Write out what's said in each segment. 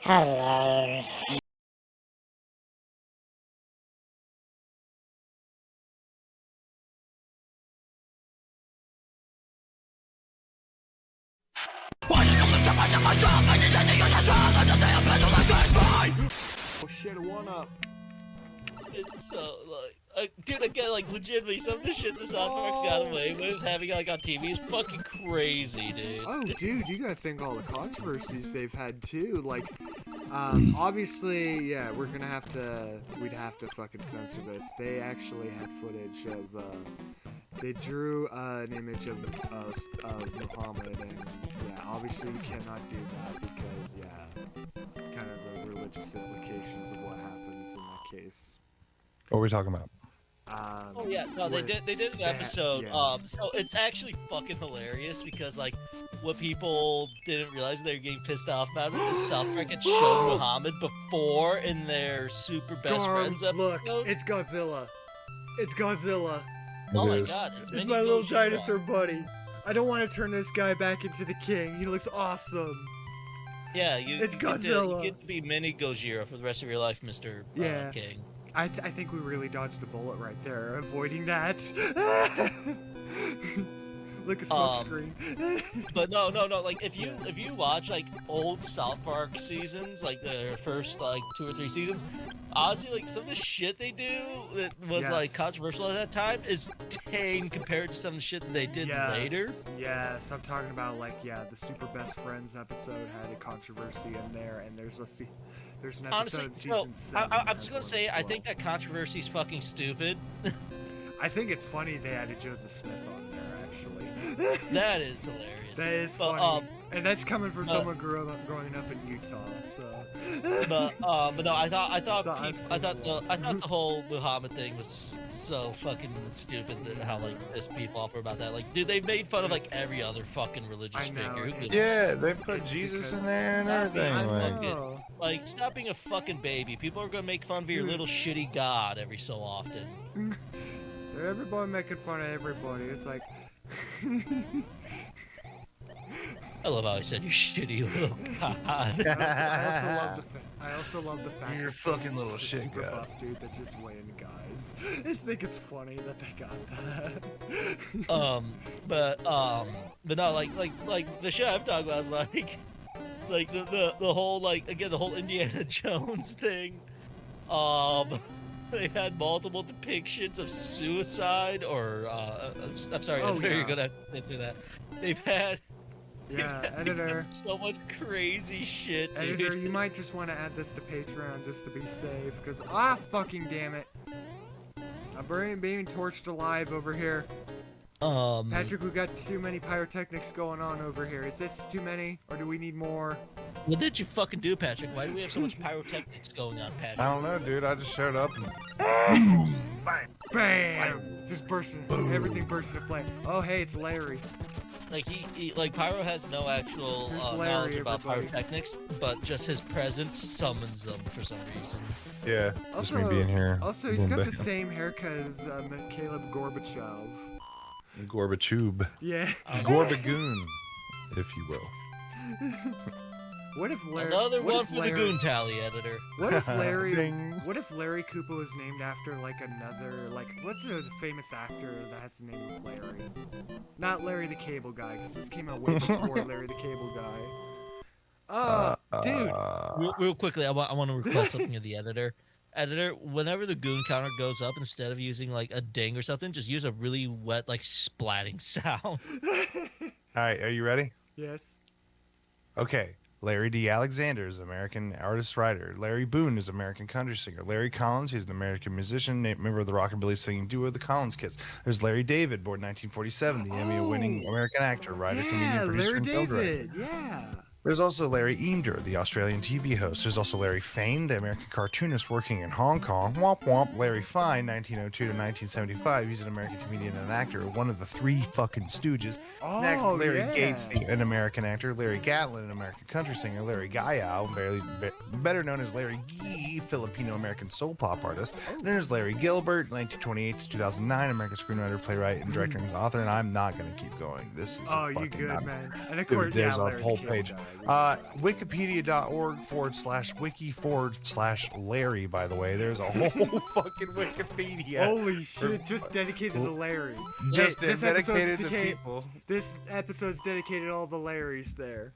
Hello. Oh shit, a one-up. It's so like, dude, again, like legitimately, some of the shit the South Park's got away with having like on TV is fucking crazy, dude. Oh, dude, you gotta think all the controversies they've had too. Like, obviously, yeah, we'd have to fucking censor this. They actually had footage of, they drew an image of Muhammad, and yeah, obviously you cannot do that because, yeah, kind of the religious implications of what happens in that case. What are we talking about? Oh yeah, no, they did an episode. Yeah. So it's actually fucking hilarious because like what people didn't realize they were getting pissed off about it is South Park had shown Muhammad before in their super best friends episode. Look, it's Godzilla. It's Godzilla. Oh my It is. god, it's It's Mini my little Gojira. dinosaur buddy. I don't want to turn this guy back into the king. He looks awesome. Yeah, It's you get to, Godzilla. you get to be Mini Gojira for the rest of your life, Mr. Yeah. King. I think we really dodged the bullet right there, avoiding that. Look, a smoke screen. But no, like if you watch like old South Park seasons, like the first like 2 or 3 seasons, honestly, like some of the shit they do that was like Yes. controversial at that time is tame compared to some of the shit that they did later. Yes, I'm talking about like the Super Best Friends episode had a controversy in there, and there's an episode Honestly, in so season 7 I'm that just has gonna one say as I well. think that controversy is fucking stupid. I think it's funny they added Joseph Smith on there, actually. That is hilarious. That is But, funny. And that's coming from someone growing up in Utah, so. but no, I thought So I've the whole Muhammad thing was so fucking stupid that how like pissed people off about that. Like, dude, they made fun of like every other fucking religious I know, figure. Who it- gives- Yeah, they put It's Jesus because- in there and everything. I Like, fuck it. Like, stop being a fucking baby. People are gonna make fun of your Dude. little shitty god every so often. Everybody making fun of everybody. It's like. I love how I said you shitty little god. I also love the fact You're a that fucking he's little just a shit super god. buff dude that's just weighing guys. I think it's funny that they got that. But no, like the shit I'm talking about is like the whole like again the whole Indiana Jones thing. They had multiple depictions of suicide or I'm sorry, Oh, editor, yeah. you're gonna answer that. They've had Yeah, they've editor. had so much crazy shit, dude. Editor, you might just want to add this to Patreon just to be safe, because fucking damn it, I'm being torched alive over here. Patrick, we got too many pyrotechnics going on over here. Is this too many, or do we need more? What did you fucking do, Patrick? Why do we have so much pyrotechnics going on, Patrick? I don't know, dude. I just showed up and Bam! Just bursting, everything bursting to flame. Oh, hey, it's Larry. Like he like Pyro has no actual Here's Larry, knowledge about everybody. pyrotechnics, but just his presence summons them for some reason. yeah, just me being here. Also, he's Boom, got the bam. same haircut as Caleb Gorbachev. Gorbachub. Yeah. Gorbagoon, if you will. What if Larry? Another what one if for the Larry- Goon Tally editor. What if Larry? Ding. What if Larry Koopa was named after like another what's a famous actor that has the name of Larry? Not Larry the Cable Guy, because this came out way before Larry the Cable Guy. Dude. Real quickly, I want to request something of the editor. Editor, whenever the goon counter goes up, instead of using like a ding or something, just use a really wet like splatting sound. All right, are you ready? Yes. Okay. Larry D. Alexander is an American artist-writer. Larry Boone is an American country singer. Larry Collins, he's an American musician, member of the rockabilly singing duo, the Collins Kids. There's Larry David, born 1947, the Emmy-winning American actor, writer, comedian, producer, Larry and film director. David. Yeah. There's also Larry Eander, the Australian TV host. There's also Larry Fane, the American cartoonist working in Hong Kong. Womp womp. Larry Fine, 1902 to 1975. He's an American comedian and actor, one of the 3 fucking Stooges. Oh, Next, Larry yeah. Gates, an American actor. Larry Gatlin, an American country singer. Larry Guyao, better known as Larry Gee, Filipino-American soul pop artist. And there's Larry Gilbert, 1928 to 2009, American screenwriter, playwright, and director and author. And I'm not going to keep going. This is Oh, you fucking good, not- man. And of Dude, course, there's yeah, a Larry the whole Cable page. Guy, Wikipedia.org/wiki/Larry, by the way. There's a whole fucking Wikipedia. Holy shit, just dedicated to Larry. Just Hey, dedicated to people. This episode's dedicated to all the Larrys there.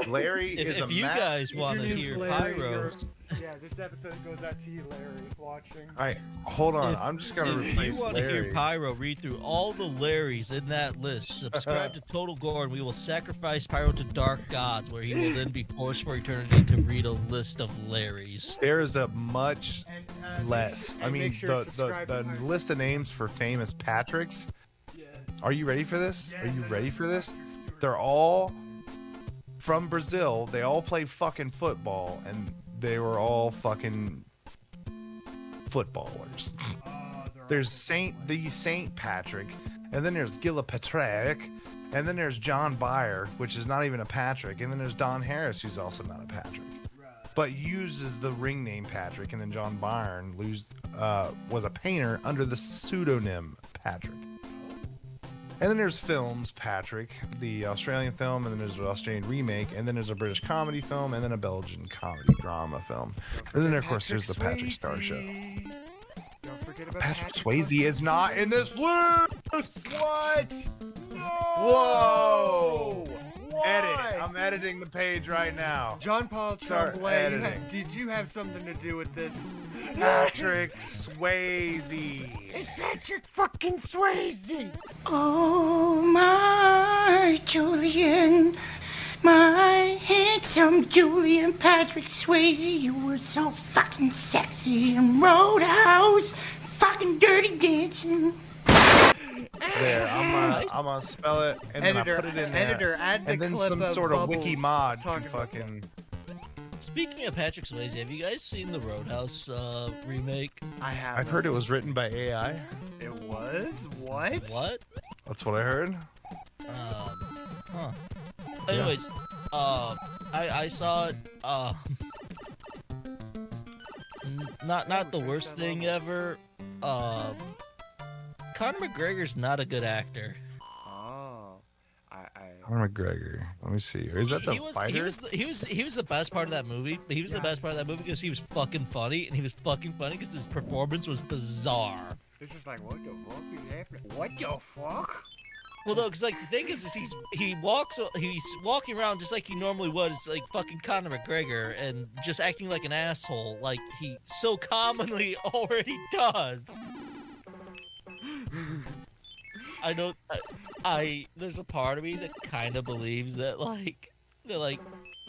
Larry is a If you guys want to name's hear Larry, pyros, Yeah, this episode goes out to you, Larry, watching. All right, hold on. I'm just going to if replace you want to hear Larry. Pyro read through all the Larrys in that list, subscribe to Total Gore, and we will sacrifice Pyro to dark gods, where he will then be forced for eternity to read a list of Larrys. There is a much And, less. I and mean, make sure to the subscribe to my- list of names for famous Patricks. Yes. Are you ready for this? Yes, Are you I ready know for this? Patrick Stewart. They're all from Brazil. They all played fucking football, and they were all fucking footballers. There's Saint Patrick, and then there's Gilla Patrick, and then there's John Byer, which is not even a Patrick, and then there's Don Harris, who's also not a Patrick, but uses the ring name Patrick, and then John Byrne was a painter under the pseudonym Patrick. And then there's films, Patrick, the Australian film, and then there's an Australian remake, and then there's a British comedy film, and then a Belgian comedy drama film. And then, of course, there's the Patrick Star Show. Don't forget about Patrick Swayze is not in this list! What? No! Whoa! Why? Edit. I'm editing the page right now. John Paul Start Tremblay, editing. did you have something to do with this? Patrick Swayze. It's Patrick fucking Swayze! Oh, my Julian, my handsome Julian Patrick Swayze, you were so fucking sexy in Roadhouse, fucking Dirty Dancing. There, I'm gonna spell it, and then I put it in there. Editor, add the And then clip some of sort of Bubbles wiki mod can talking about fucking... Speaking of Patrick Swayze, have you guys seen the Roadhouse remake? I have. I've heard it was written by AI. It was? What? What? That's what I heard. Huh. Anyways, I saw it. Not the worst thing ever. Conor McGregor's not a good actor. Oh. Conor McGregor. Let me see. Is that the fighter? He was the best part of that movie. But he was the best part of that movie because he was fucking funny, and he was fucking funny because his performance was bizarre. It's just like, what the fuck is happening? What the fuck? Well, no, because like the thing is he's walking around just like he normally was, like fucking Conor McGregor, and just acting like an asshole, like he so commonly already does. There's a part of me that kind of believes that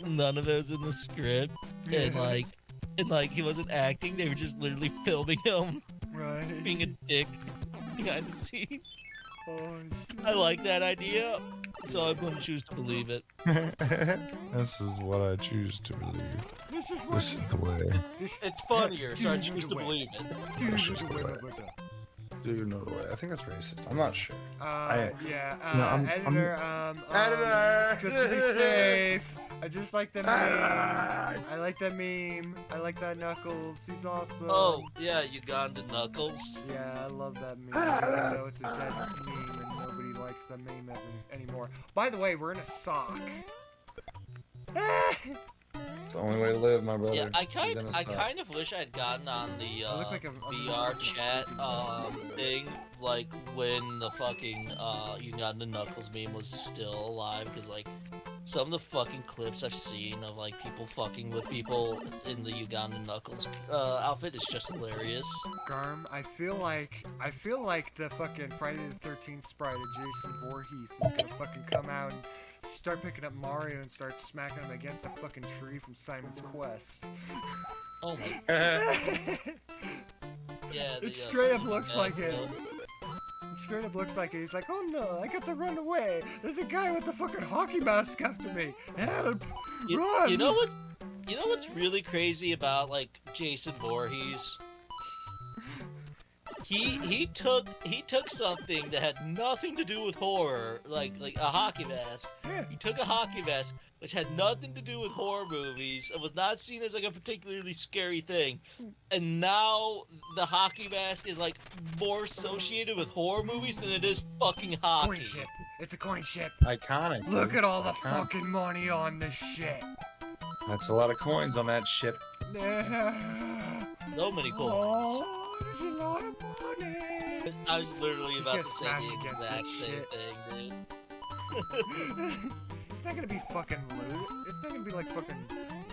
none of it was in the script, and he wasn't acting. They were just literally filming him Right. being a dick behind the scenes. Oh, I like that idea, so I'm going to choose to believe it. This is what I choose to believe. this is This is the way. It's funnier, so I choose to believe it. This is the way. Do you know the way? I think that's racist. I'm not sure. Yeah. No, I'm- editor. Editor! Just to be safe. I just like the meme. I like that meme. I like that Knuckles. He's awesome. Oh, yeah, Ugandan Knuckles. Yeah, I love that meme. I know it's a dead meme and nobody likes the meme anymore. By the way, we're in a sock. It's the only way to live, my brother. Yeah, I kind of wish I had gotten on the I look like a VR chat thing, like when the fucking Ugandan Knuckles meme was still alive, because like some of the fucking clips I've seen of like people fucking with people in the Ugandan Knuckles outfit is just hilarious. Garm, I feel like the fucking Friday the 13th sprite of Jason Voorhees is gonna fucking come out and start picking up Mario and start smacking him against a fucking tree from Simon's Quest. Oh my. Yeah. It straight up looks like it. It straight up looks like it. He's like, oh no, I got to run away. There's a guy with a fucking hockey mask after me. Help! Run! You know what's really crazy about like Jason Voorhees? He took something that had nothing to do with horror, like a hockey mask. Yeah. He took a hockey mask, which had nothing to do with horror movies, and was not seen as like a particularly scary thing. And now the hockey mask is like more associated with horror movies than it is fucking hockey. Bullshit. It's a coin ship. Iconic. Look dude. at all the Iconic. fucking money on this shit. That's a lot of coins on that ship. So many coins. Oh, there's a lot of money. I was literally He's about gonna to say smash the against exact that same shit. thing, dude. It's not gonna be fucking loot. It's not gonna be like fucking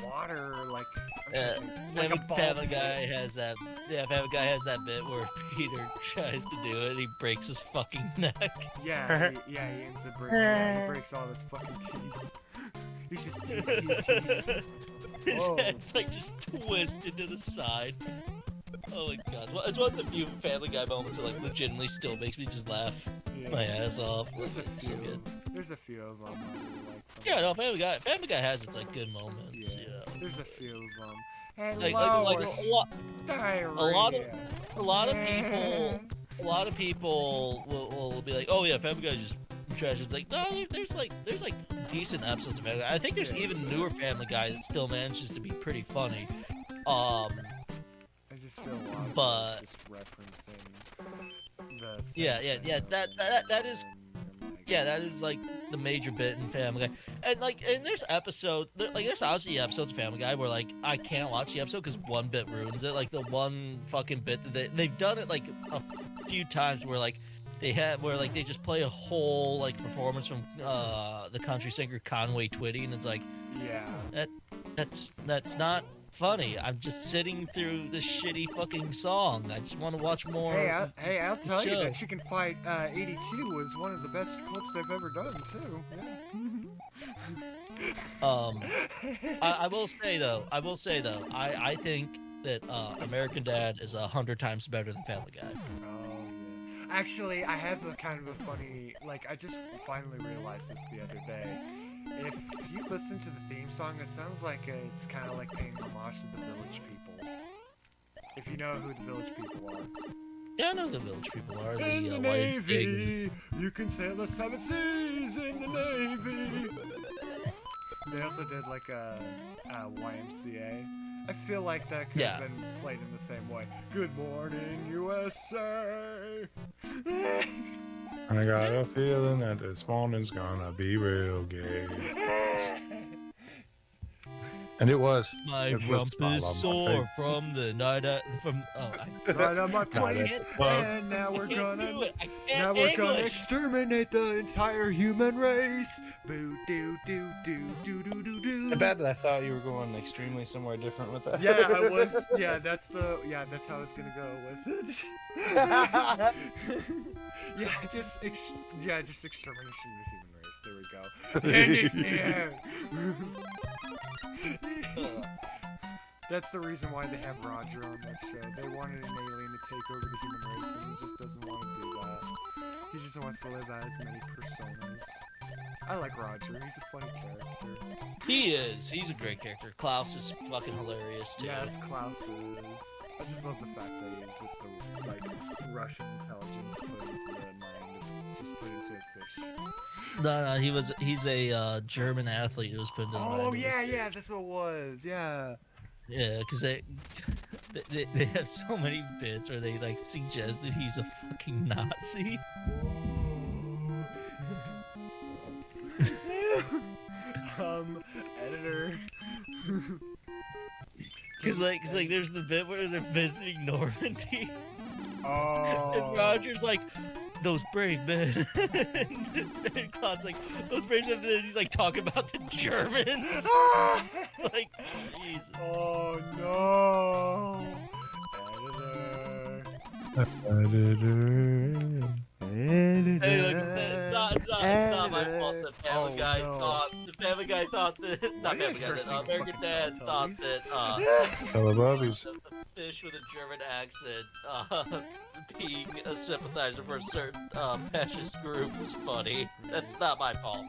water, like. Yeah, like a ball. Family Guy has that. Yeah, Family Guy has that bit where Peter tries to do it, he breaks his fucking neck. Yeah, he ends up breaking. Yeah, he breaks all his fucking teeth. He's just teeth. His Whoa. head's like just twisted to the side. Oh my god, it's one of the few Family Guy moments that like legitimately still makes me just laugh my ass off. There's a It's so few. good. There's a few of them. I really like. Yeah, no, Family Guy has its like good moments. Yeah. You know. There's a few of them. Hey, Like Lois, a lot of people will be like, oh yeah, Family Guy's just trash. It's like, no, there's like decent episodes of Family Guy. I think there's even newer Family Guy that still manages to be pretty funny. I just feel a lot of but- it's just referencing the. Yeah. That is. Yeah, that is like the major bit in Family Guy, and there's episodes, there's obviously episodes of Family Guy where like I can't watch the episode because one bit ruins it. Like the one fucking bit that they've done it like a few times where like they just play a whole like performance from the country singer Conway Twitty, and it's like Yeah. that's not funny. I'm just sitting through this shitty fucking song. I just want to watch more. Hey, I'll tell you show. that Chicken Fight 82 was one of the best clips they've ever done too. I will say though, I think that American Dad is 100 times better than Family Guy. Oh, yeah. Actually, I have a kind of a funny, like, I just finally realized this the other day. If you listen to the theme song, it sounds like it's kind of like paying homage to the Village People. If you know who the Village People are. Yeah, I know who the Village People are. In the white pig. Navy, you can sail the 7 seas in the Navy. They also did like a YMCA. I feel like that could have been played in the same way. Good morning, USA. I got a feeling that this morning's gonna be real gay. And it was. My It rump was small is on my sore face. from the night Right on my plate, that's wrong. and now we're gonna English. exterminate the entire human race. Boo doo doo doo doo doo doo doo. I bet that I thought you were going extremely somewhere different with that. Yeah, I was. Yeah, that's how I was gonna go with it. just extermination of the human race. There we go. The end is near. That's the reason why they have Roger on that show. They wanted an alien to take over the human race, and he just doesn't want to do that. He just wants to live as many personas. I like Roger. He's a funny character. He is. He's a great character. Klaus is fucking hilarious too. Yes, Klaus is. I just love the fact that he's just a like Russian intelligence put into the mind, just put into a fish. No, he's a German athlete who was put into the mind of a fish. Yeah, that's what it was. Yeah. Yeah, because they have so many bits where they like suggest that he's a fucking Nazi. Editor. Cause there's the bit where they're visiting Normandy, Oh. and Roger's like, "Those brave men," and Klaus like, "Those brave men." And he's like talking about the Germans. It's like, Jesus. Oh no. Editor. Hey, look, it's not my fault that Family Guy no. thought that Family Guy thought that not Why Family you Guy that start American singing Dad fucking thought Teletubbies? that Teletubbies. the fish with a German accent being a sympathizer for a certain fascist group was funny. That's not my fault.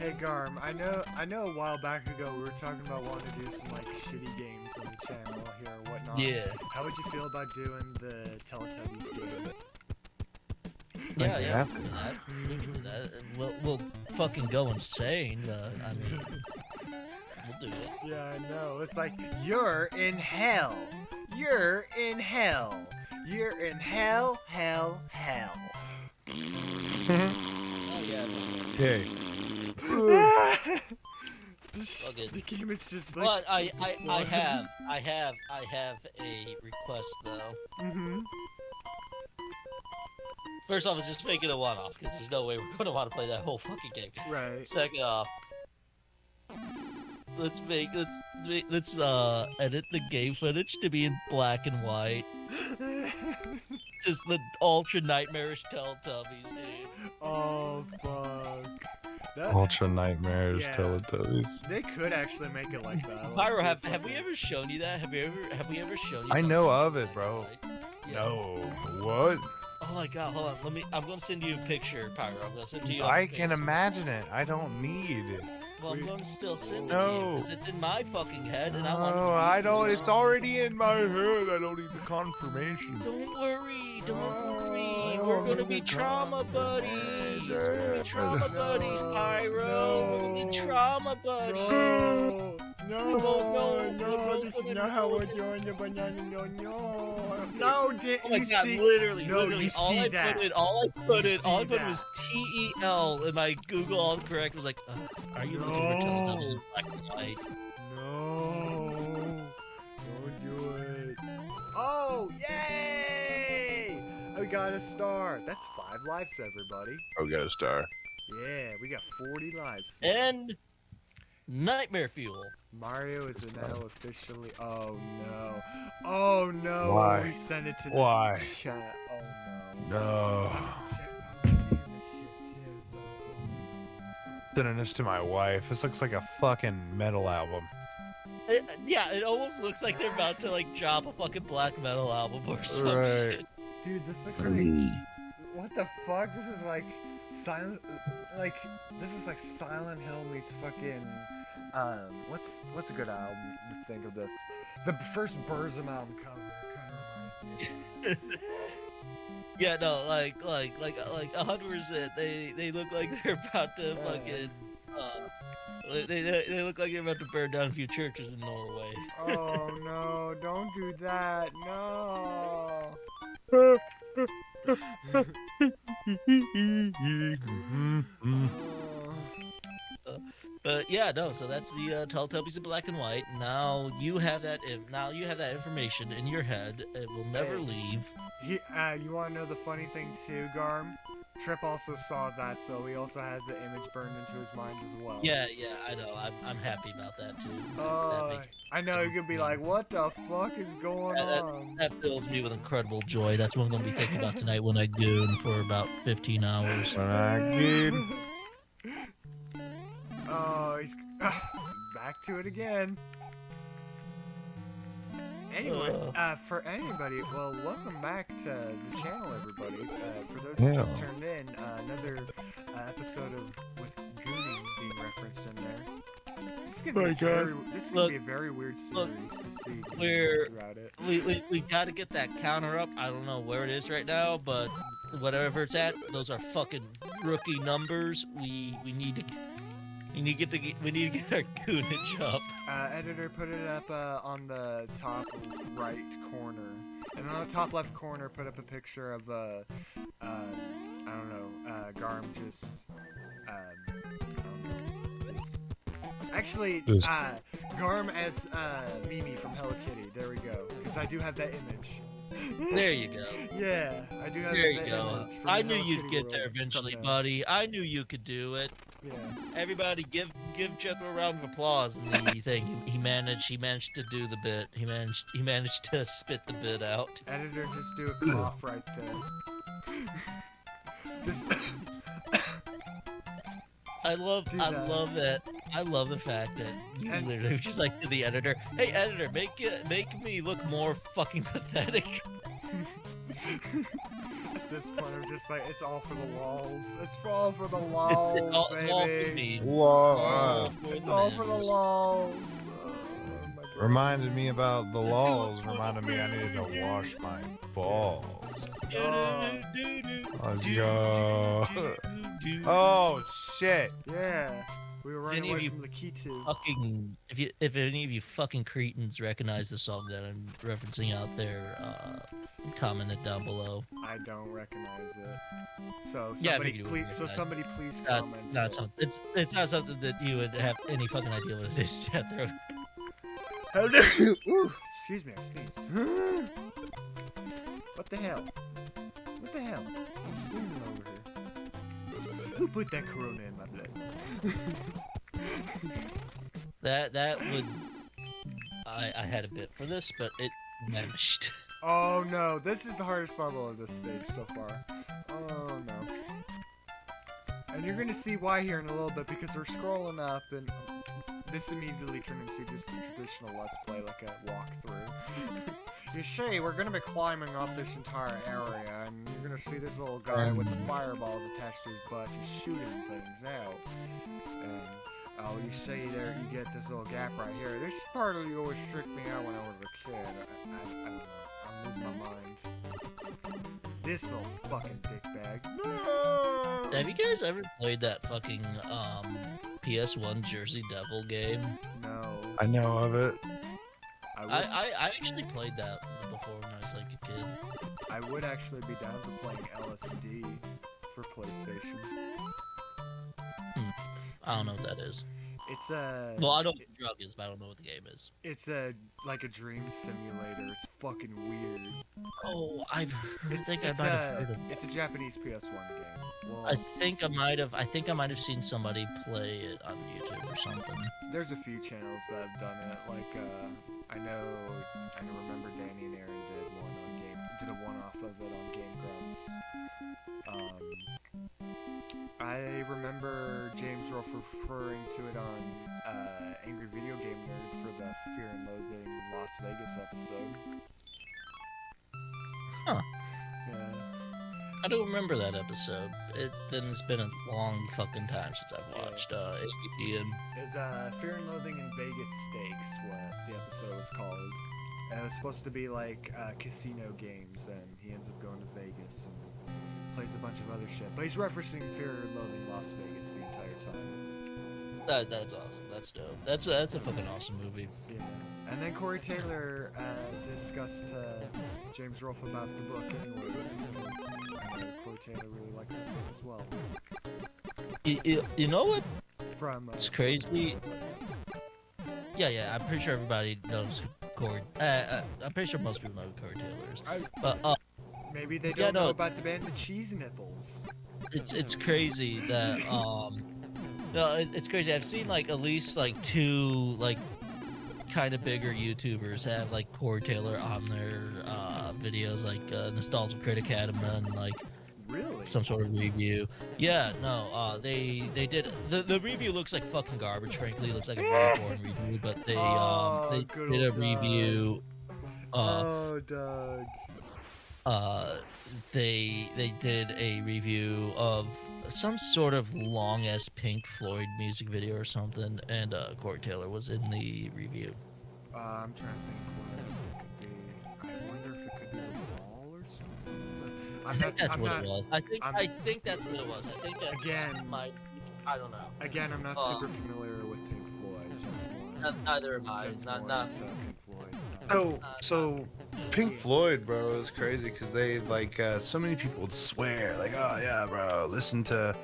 Hey Garm, I know a while back ago we were talking about wanting to do some like shitty games on the channel here or whatnot. Yeah. How would you feel about doing the Teletubbies game? Yeah, you yeah. have We can do that. We can do that. We'll fucking go insane, but I mean, we'll do it. Yeah, I know. It's like, you're in hell. You're in hell. You're in hell, hell, hell. Oh yeah, Okay. The game is just like. But I have a request though. Mm-hmm. First off, it's just making a one-off because there's no way we're going to want to play that whole fucking game. Right. Second off, let's edit the game footage to be in black and white. Just the ultra nightmarish Teletubbies, dude. Oh fuck. Ultra nightmares, Yeah. Teletubbies. They could actually make it like that. Pyro, have we ever shown you that? Have we ever shown you? I that? know of it, bro. Yeah. No. What? Oh my god, hold on. I'm gonna send you a picture, Pyro. I'm gonna send it to you. I can imagine it. I don't need it. Well, I'm gonna still send it to you No. because it's in my fucking head, and I want. No, I don't. It's already in my head. I don't need the confirmation. Don't worry, don't worry. I We're don't gonna need be the trauma buddies. We're gonna be trauma buddies, Pyro. We're gonna be trauma buddies. No, no, this is not how we're doing the banana. No, did Oh my you god, see? literally, No, literally, you all see I that. put in that. was TEL, and my Google autocorrect was like, are you looking for Teletubbies in black and white? No, don't do it. Oh, yay! We got a star. That's 5 lives, everybody. Oh, got a star. Yeah, we got 40 lives. And nightmare fuel. Mario is now officially. Oh no! Oh no! Why? We sent it to the Why? chat. Oh no! No. Sending this to my wife. This looks like a fucking metal album. Yeah, it almost looks like they're about to like drop a fucking black metal album or some Right. shit. Dude, this looks like. What the fuck? This is like silent. Like this is like Silent Hill meets fucking. What's a good album to think of this? The first Burzum album cover kind of reminds me. Yeah, no, like 100%. They look like they're about to fucking. They look like they're about to burn down a few churches in Norway. Oh no! Don't do that! No! But yeah, no. So that's the Teletubbies in black and white. Now you have that. Now you have that information in your head. It will never leave. You want to know the funny thing too, Garm? Trip also saw that, so he also has the image burned into his mind as well. Yeah, I know. I'm happy about that too. I know you're gonna be like, what the fuck is going on? That fills me with incredible joy. That's what I'm gonna be thinking about tonight when I goon for about 15 hours. When I get Oh, he's back to it again. Anyway, for anybody, well, welcome back to the channel, everybody. For those who just turned in, another episode of with Gooning being referenced in there. This is gonna be a very weird series to see throughout it. We gotta get that counter up. I don't know where it is right now, but whatever it's at, those are fucking rookie numbers. We need to get our goonage up. Editor, put it up on the top right corner, and on the top left corner, put up a picture of I don't know, Garm just actually Garm as Mimi from Hello Kitty. There we go. Because I do have that image. There you go. Yeah, I do have There that you go. image from I the knew Hello you'd Kitty get there world eventually, someday. buddy. I knew you could do it. Yeah. Everybody, give Jethro a round of applause in the thing. He managed to do the bit. He managed to spit the bit out. Editor, just do a cough right there. Just. I love that. that. I love the fact that you And- literally was just like to the editor, "Hey editor, make me look more fucking pathetic." At this point, I'm just like, it's all for the lols. It's all for the lols, It's all for baby. me. Whoa. It's all for the memes. lols. My God. Reminded me about the laws. Reminded me I needed to wash my balls. Let's go. Oh shit. Yeah. We were If running any of away you from the key to. fucking, if any of you fucking cretins recognize the song that I'm referencing out there, comment it down below. I don't recognize it. So Yeah, I somebody figured you please. wouldn't So recognize somebody please Not, comment. not something. It's not something that you would have any fucking idea what it is, Jethro. How dare you? Ooh, excuse me, I sneezed. What the hell? What the hell? I'm sneezing over here. Who put that corona in my blood? That would. I had a bit for this, but it vanished. Oh no, this is the hardest level of this stage so far. Oh no. And you're gonna see why here in a little bit because we're scrolling up and this immediately turned into just a traditional Let's Play, like a walkthrough. You see, we're gonna be climbing up this entire area and you're gonna see this little guy with fireballs attached to his butt just shooting things out. And oh, you see there, you get this little gap right here. This part of you always tricked me out when I was a kid. I don't know. I'm losing my mind. This little fucking dickbag. No! Have you guys ever played that fucking PS1 Jersey Devil game? No. I know of it. I actually played that before when I was like a kid. I would actually be down for playing LSD for PlayStation. I don't know what that is. It's a. Well, I know what the drug is, but I don't know what the game is. It's like a dream simulator. It's fucking weird. Oh, I think I it's might have heard of it. It's a Japanese PS1 game. Well, I think I might have seen somebody play it on YouTube or something. there's a few channels that have done it. Like I remember Danny and Aaron did a one-off of it on Game Grumps. I remember James Rolfe referring to it on Angry Video Game Nerd for the Fear and Loathing Las Vegas episode. Huh. Yeah. I don't remember that episode. It's been a long fucking time since I've watched AVP. It's Fear and Loathing in Vegas Stakes, what the episode was called. And it was supposed to be like casino games, and he ends up going to Vegas and plays a bunch of other shit. But he's referencing Fear and Loathing Las Vegas the entire time. That's awesome. That's dope. That's a fucking awesome movie. Yeah. And then Corey Taylor discussed James Rolfe about the book anyways. Corey Taylor really likes the book as well. You know what? From It's crazy. Yeah. I'm pretty sure everybody knows who Corey. I'm pretty sure most people know who Corey Taylor is. But maybe they don't know about the band The Cheese Nipples. It's crazy that no, it's crazy. I've seen like at least like two like kind of bigger YouTubers have like Corey Taylor on their videos, like Nostalgia Critic had him and like Really? some sort of review. Yeah, no, they did the review looks like fucking garbage. Frankly, it looks like a very boring review. But they good did a old review. Oh, Doug. They did a review of some sort of long ass Pink Floyd music video or something, and Corey Taylor was in the review. I'm trying to think what it could be. I wonder if it could be The Wall or something. I think that's what it was. I think that's what it was. I think that's Again. I don't know. Again, I'm not super familiar with Pink Floyd. Neither am I. Jen's Not more not. into Pink Floyd. So Pink Floyd, bro, is crazy because they like so many people would swear like, oh yeah, bro, listen to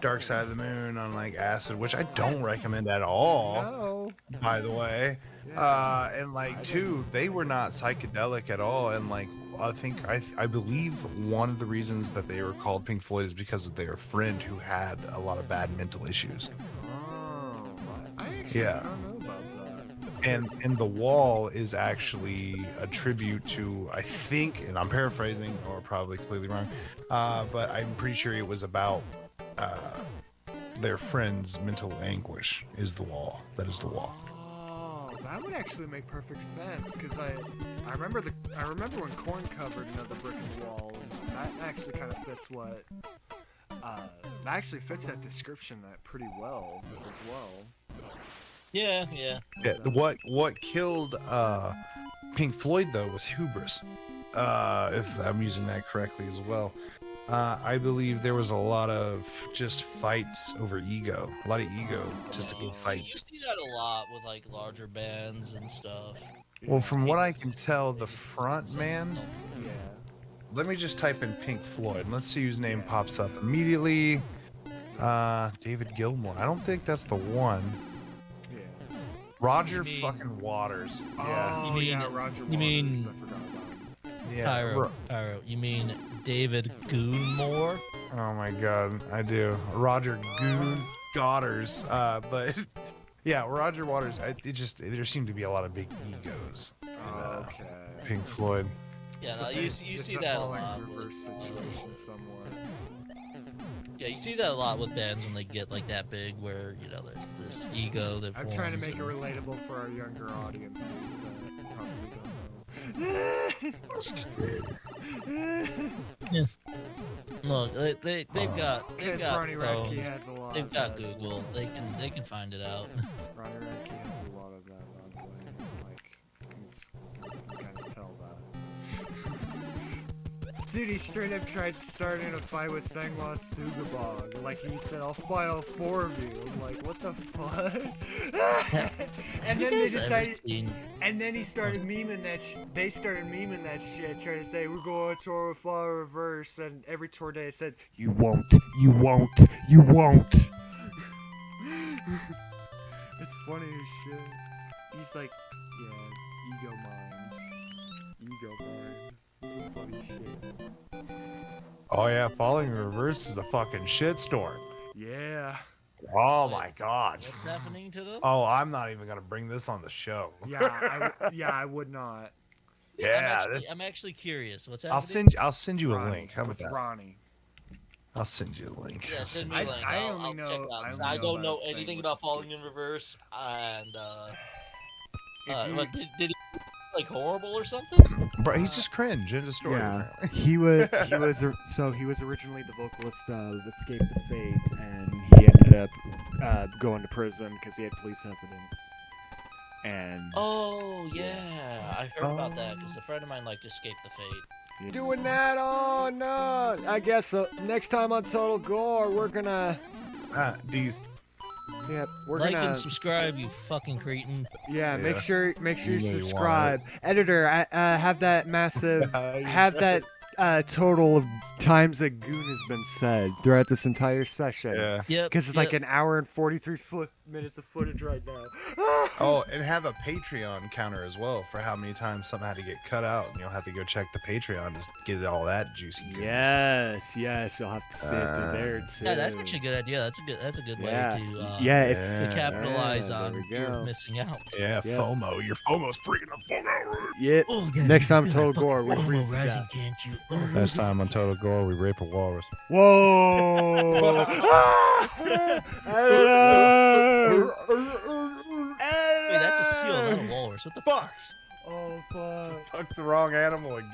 Dark Side of the Moon on like acid, which I don't recommend at all. No. By the way, Yeah. and like two, they were not psychedelic at all, and like I believe one of the reasons that they were called Pink Floyd is because of their friend who had a lot of bad mental issues. Oh, I actually Yeah. don't know about that. And The Wall is actually a tribute to, I think, and I'm paraphrasing or probably completely wrong, but I'm pretty sure it was about their friend's mental anguish is The Wall. That is The Wall. Oh, that would actually make perfect sense because I remember when Korn covered Another Brick in the Wall. And that actually kind of fits what that actually fits that description that pretty well as well. Yeah. What killed Pink Floyd though was hubris, if I'm using that correctly as well. I believe there was a lot of just fights over ego. A lot of egotistical You fights. see that a lot with like larger bands and stuff. Well, from what People I can tell, the maybe front say man. no. Yeah. Let me just type in Pink Floyd. And let's see whose name pops up immediately. David Gilmour. I don't think that's the one. Yeah. Roger You mean- fucking Waters. Yeah. Oh, You yeah, mean- Roger you Waters. mean- I forgot about him. Yeah. Pyro, you mean David Goonmore? Oh my god, I do. Roger Goon Godders. But yeah, Roger Waters. There seemed to be a lot of big egos. in, Okay. Pink Floyd. Yeah, no, It's you a see that a falling lot. reverse situation somewhere. Yeah, you see that a lot with bands when they get like that big, where you know there's this ego that I'm forms. trying to make it and- relatable for our younger audiences that probably don't know. Look, they've got Because Ronnie Radke phones. has a lot They've of got that. Google. They can find it out. Ronnie Radke has a lot of that, by the way. Like, you can kind of tell that. Dude, he straight up tried starting a fight with Sangwa Sugabog. Like, he said, I'll file 4 of you. I'm like, what the fuck? And then they decided... And then he started memeing that they started memeing that shit, trying to say, we're going to tour with Flower Reverse, and every tour day it said, you won't, you won't, you won't. It's funny as shit. He's like, yeah, ego mind. Some funny shit. Oh yeah, Falling in Reverse is a fucking shitstorm. Yeah. Oh my god. What's happening to them? Oh, I'm not even gonna bring this on the show. I would not. Yeah, I'm actually curious. What's happening? I'll send you a Ronnie, link. How about with that? Ronnie. I'll send you a link. Yeah, send me I- a link. I I'll only know- check it out. I 'cause only I know don't about know his thing anything with about the Falling suit. in Reverse, and If you- what, did he like horrible or something? Bro, he's just cringe in the story. Yeah, apparently. he was originally the vocalist of Escape the Fate, and he ended up going to prison because he had police evidence. And Oh yeah, I heard about that because a friend of mine liked Escape the Fate. doing that? Oh no! I guess next time on Total Gore, we're gonna. These. Yeah, we're Like gonna. and subscribe, you fucking cretin. Yeah, make Yeah. sure you You know you want subscribe. Editor, have that massive, have that total of times that Goon has been said throughout this entire session. Yeah. Yep. Because it's like an hour and 43 minutes of footage right now. Oh, and have a Patreon counter as well for how many times something had to get cut out. And you'll have to go check the Patreon to get all that juicy goodness. Yes, you'll have to see it through there too. Yeah, that's actually a good idea. That's a good Yeah. way to Yeah, if, to capitalize Yeah, there on we fear go. of missing out. Yeah, Yeah. FOMO. Your FOMO's freaking the fuck out. yeah. Oh, yeah, Next time, you're Total that fucking Gore, we homo freeze to rising, death. can't you? Oh. Next time on Total Gore, we rape a walrus. Whoa! Wait, that's a seal, not a walrus. What the fuck? Oh fuck! Fuck the wrong animal again.